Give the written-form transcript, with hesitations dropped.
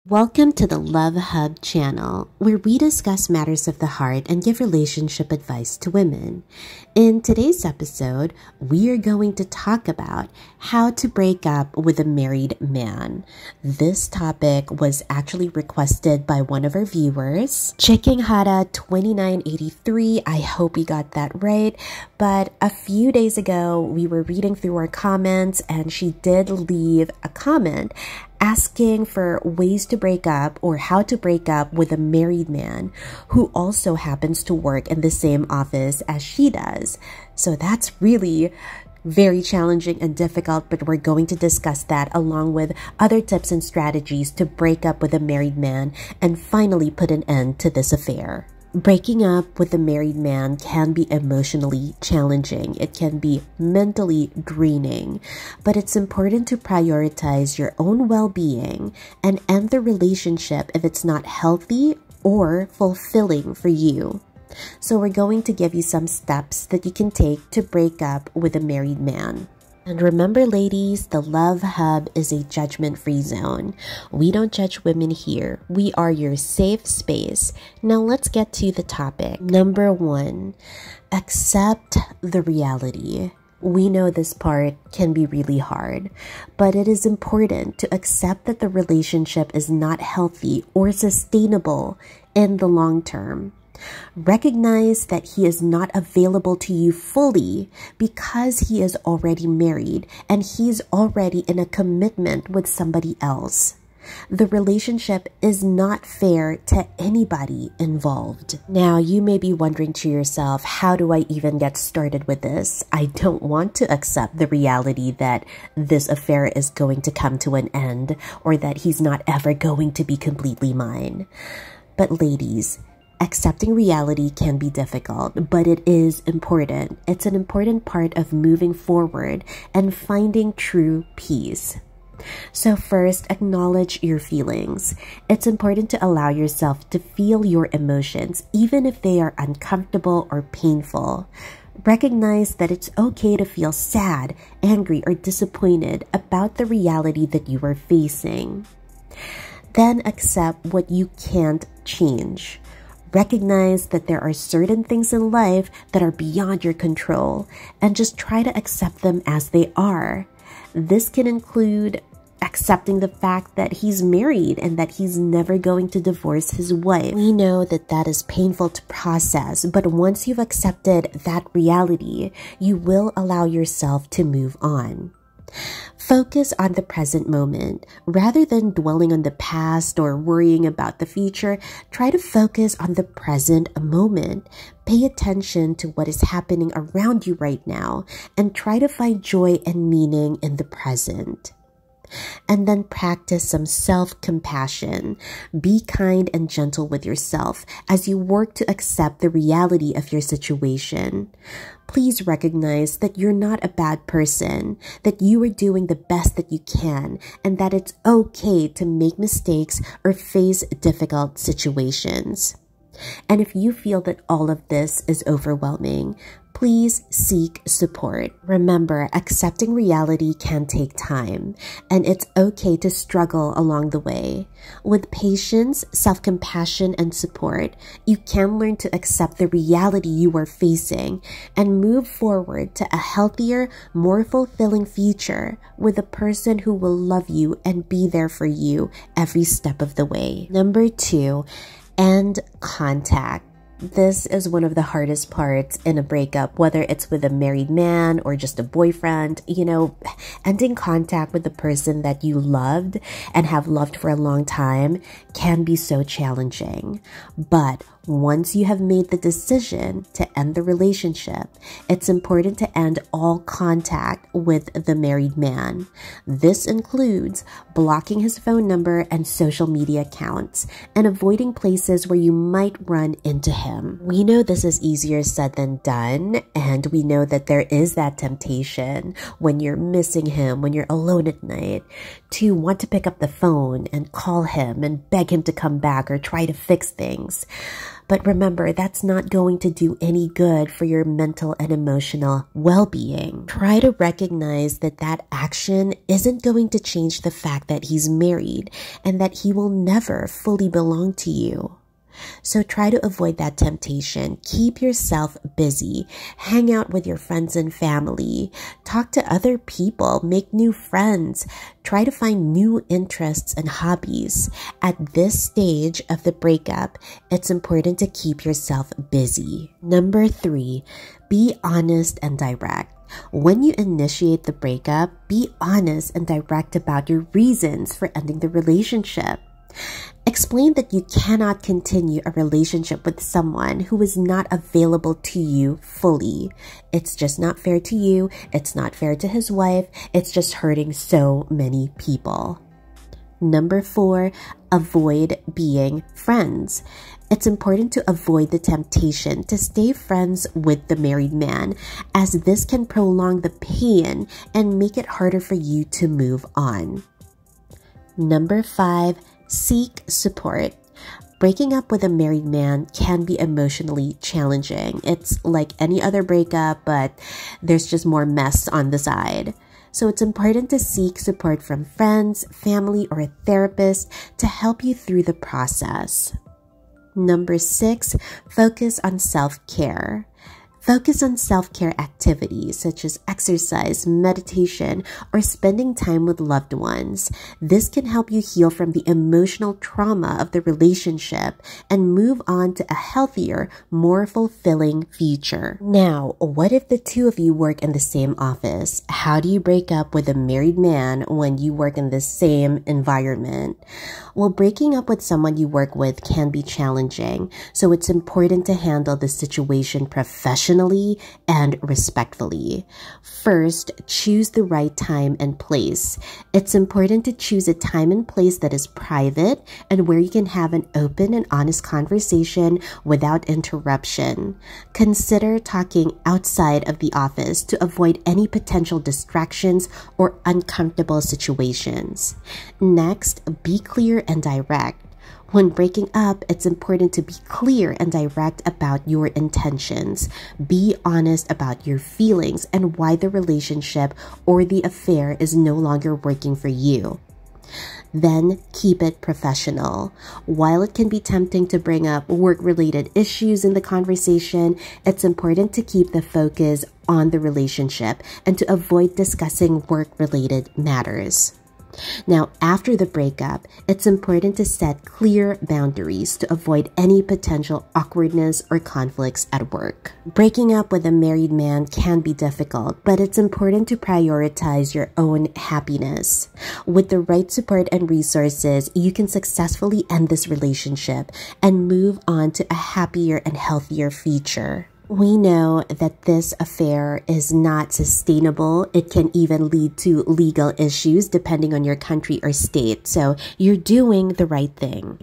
Welcome to the Love Hub channel, where we discuss matters of the heart and give relationship advice to women. In today's episode, we are going to talk about how to break up with a married man. This topic was actually requested by one of our viewers, Chikinghara2983. I hope we got that right. But a few days ago, we were reading through our comments and she did leave a comment asking for ways to break up or how to break up with a married man who also happens to work in the same office as she does. So that's really very challenging and difficult, but we're going to discuss that along with other tips and strategies to break up with a married man and finally put an end to this affair. Breaking up with a married man can be emotionally challenging. It can be mentally draining, but it's important to prioritize your own well-being and end the relationship if it's not healthy or fulfilling for you. So we're going to give you some steps that you can take to break up with a married man. And remember, ladies, the Love Hub is a judgment-free zone. We don't judge women here. We are your safe space. Now let's get to the topic. Number 1, accept the reality. We know this part can be really hard, but it is important to accept that the relationship is not healthy or sustainable in the long term. Recognize that he is not available to you fully because he is already married and he's already in a commitment with somebody else. The relationship is not fair to anybody involved. Now, you may be wondering to yourself, how do I even get started with this? I don't want to accept the reality that this affair is going to come to an end or that he's not ever going to be completely mine. But ladies, accepting reality can be difficult, but it is important. It's an important part of moving forward and finding true peace. So first, acknowledge your feelings. It's important to allow yourself to feel your emotions, even if they are uncomfortable or painful. Recognize that it's okay to feel sad, angry, or disappointed about the reality that you are facing. Then accept what you can't change. Recognize that there are certain things in life that are beyond your control and just try to accept them as they are. This can include accepting the fact that he's married and that he's never going to divorce his wife. We know that that is painful to process, but once you've accepted that reality, you will allow yourself to move on. Focus on the present moment. Rather than dwelling on the past or worrying about the future, try to focus on the present moment. Pay attention to what is happening around you right now and try to find joy and meaning in the present. And then practice some self-compassion. Be kind and gentle with yourself as you work to accept the reality of your situation. Please recognize that you're not a bad person, that you are doing the best that you can, and that it's okay to make mistakes or face difficult situations. And if you feel that all of this is overwhelming, please seek support. Remember, accepting reality can take time, and it's okay to struggle along the way. With patience, self-compassion, and support, you can learn to accept the reality you are facing and move forward to a healthier, more fulfilling future with a person who will love you and be there for you every step of the way. Number 2, end contact. This is one of the hardest parts in a breakup, whether it's with a married man or just a boyfriend. You know, ending contact with the person that you loved and have loved for a long time can be so challenging. But once you have made the decision to end the relationship, it's important to end all contact with the married man. This includes blocking his phone number and social media accounts and avoiding places where you might run into him. We know this is easier said than done, and we know that there is that temptation when you're missing him, when you're alone at night, to want to pick up the phone and call him and beg him to come back or try to fix things. But remember, that's not going to do any good for your mental and emotional well-being. Try to recognize that that action isn't going to change the fact that he's married and that he will never fully belong to you. So try to avoid that temptation. Keep yourself busy. Hang out with your friends and family. Talk to other people. Make new friends. Try to find new interests and hobbies. At this stage of the breakup, it's important to keep yourself busy. Number 3, be honest and direct. When you initiate the breakup, be honest and direct about your reasons for ending the relationship. Explain that you cannot continue a relationship with someone who is not available to you fully. It's just not fair to you. It's not fair to his wife. It's just hurting so many people. Number 4, avoid being friends. It's important to avoid the temptation to stay friends with the married man, as this can prolong the pain and make it harder for you to move on. Number 5, seek support. Breaking up with a married man can be emotionally challenging. It's like any other breakup, but there's just more mess on the side. So it's important to seek support from friends, family, or a therapist to help you through the process. Number 6, focus on self-care. Focus on self-care activities such as exercise, meditation, or spending time with loved ones. This can help you heal from the emotional trauma of the relationship and move on to a healthier, more fulfilling future. Now, what if the two of you work in the same office? How do you break up with a married man when you work in the same environment? Well, breaking up with someone you work with can be challenging, so it's important to handle the situation professionally and respectfully. First, choose the right time and place. It's important to choose a time and place that is private and where you can have an open and honest conversation without interruption. Consider talking outside of the office to avoid any potential distractions or uncomfortable situations. Next, be clear and direct. When breaking up, it's important to be clear and direct about your intentions. Be honest about your feelings and why the relationship or the affair is no longer working for you. Then keep it professional. While it can be tempting to bring up work-related issues in the conversation, it's important to keep the focus on the relationship and to avoid discussing work-related matters. Now, after the breakup, it's important to set clear boundaries to avoid any potential awkwardness or conflicts at work. Breaking up with a married man can be difficult, but it's important to prioritize your own happiness. With the right support and resources, you can successfully end this relationship and move on to a happier and healthier future. We know that this affair is not sustainable. It can even lead to legal issues depending on your country or state. So you're doing the right thing.